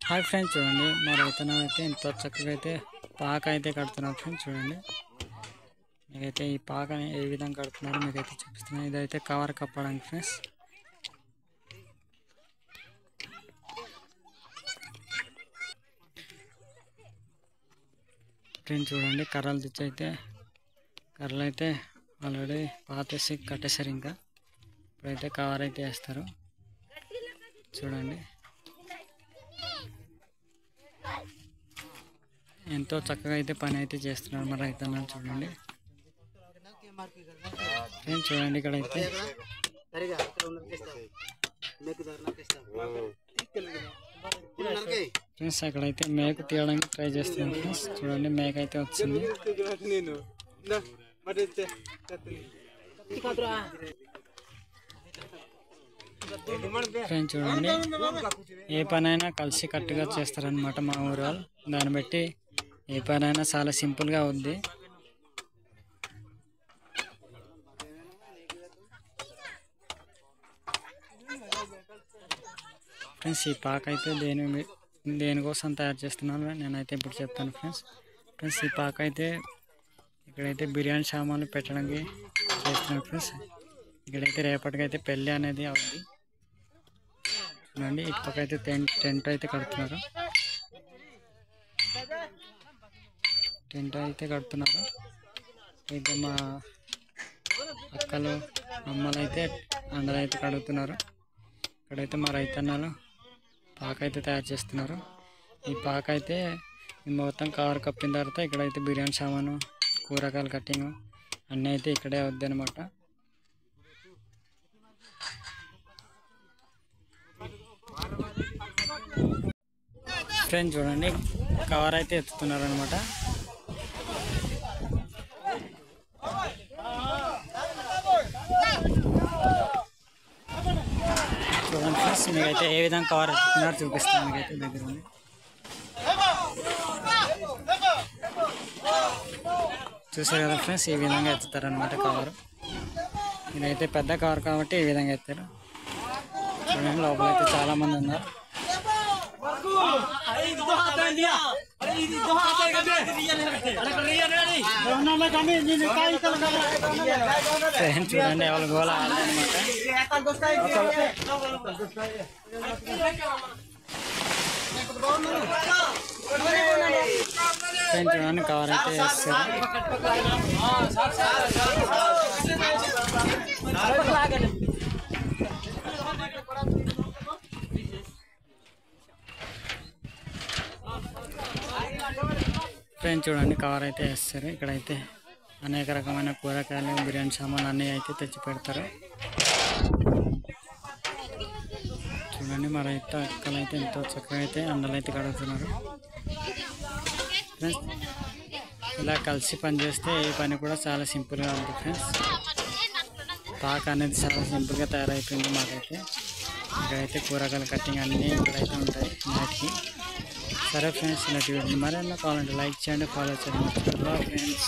Hi friends, చూడండి మా రైతన్న అయితే ఎంతో చక్కగా అయితే పాక అయితే కడుతున్నారు ఫ్రెండ్స్. చూడండి మీకైతే ఈ పాకని ఏ విధంగా కడుతున్నారో మీకైతే చూపిస్తున్నాను. ఇదైతే కవర్ కప్పడానికి ఫ్రెండ్స్. ఫ్రెండ్స్ చూడండి, కర్రలు తెచ్చి కర్రలు అయితే ఆల్రెడీ పాతేసి కట్టేశారు. ఇంకా ఇప్పుడైతే కవర్ అయితే వేస్తారు. చూడండి ఎంతో చక్కగా అయితే పని అయితే చేస్తున్నారు మన రైతన్న. చూడండి ఫ్రెండ్స్, చూడండి ఇక్కడైతే ఫ్రెండ్స్ అక్కడైతే మేక తీయడానికి ట్రై చేస్తున్నాం ఫ్రెండ్స్. చూడండి మేక అయితే వచ్చింది. ఫ్రెండ్స్ చూడండి, ఏ పనైనా కలిసి కట్టుగా చేస్తారనమాట మా ఊరు వాళ్ళు. దాన్ని బట్టి ఏ పనైనా చాలా సింపుల్గా అవుద్ది. ఫ్రెండ్స్ ఈ పాక అయితే దేనికోసం తయారు చేస్తున్నాను నేనైతే ఇప్పుడు చెప్తాను ఫ్రెండ్స్. ఫ్రెండ్స్ ఈ పాక అయితే ఇక్కడైతే బిర్యానీ సామాన్లు పెట్టడానికి చేస్తున్నాను ఫ్రెండ్స్. ఇక్కడైతే రేపటికైతే పెళ్ళి అనేది అవుద్ది. చూడండి ఈ పక్క అయితే టెంట్ అయితే కడుతున్నారు. అయితే మా అక్కలు అమ్మలు అయితే అందరూ అయితే కడుగుతున్నారు. ఇక్కడైతే మా రైతన్నలు పాక అయితే తయారు చేస్తున్నారు. ఈ పాక అయితే మొత్తం కవర్ కప్పిన తర్వాత ఇక్కడైతే బిర్యానీ సామాను, కూరగాయల కట్టింగ్ అన్నీ అయితే ఇక్కడే అవుద్ది అనమాట. ఫ్రెండ్స్ చూడండి కవర్ అయితే ఎత్తుతున్నారు అనమాట. చూడండి ఫ్రెండ్స్, మీకైతే ఏ విధంగా కవర్ ఎత్తుతున్నారో చూపిస్తాను. మీకైతే దగ్గర ఉంది. చూసారు కదా ఫ్రెండ్స్, ఈ విధంగా ఎత్తుతారు అనమాట కవర్. ఇదైతే పెద్ద కవర్ కాబట్టి ఈ విధంగా ఎత్తారు. చూడండి లోపల అయితే చాలా మంది ఉన్నారు. చూడండి ఎవరు గోల అనమాట. చూడండి కవర్ అయితే వేస్తారు. ఫ్రెండ్స్ చూడండి కవర్ అయితే వేస్తారు. ఇక్కడైతే అనేక రకమైన కూరగాయలు, బిర్యానీ సామాన్లు అన్నీ అయితే తెచ్చి పెడతారు. చూడండి మా రైతు అక్కలు అయితే ఎంతో చక్కగా అయితే అండలు అయితే కడుగుతున్నారు. ఫ్రెండ్స్ ఇలా కలిసి పని చేస్తే ఏ పని కూడా చాలా సింపుల్గా ఉంటుంది ఫ్రెండ్స్. పాక అనేది చాలా సింపుల్గా తయారైపోయింది మాకైతే. ఇక్కడైతే కూరగాయల కట్టింగ్ అన్నీ ఇక్కడైతే ఉంటాయి నైట్కి. సరే ఫ్రెండ్స్, ఇలాంటి వీడియో మరెన్నో కావాలంటే లైక్ చేయండి, ఫాలో చేయండి ఫ్రెండ్స్.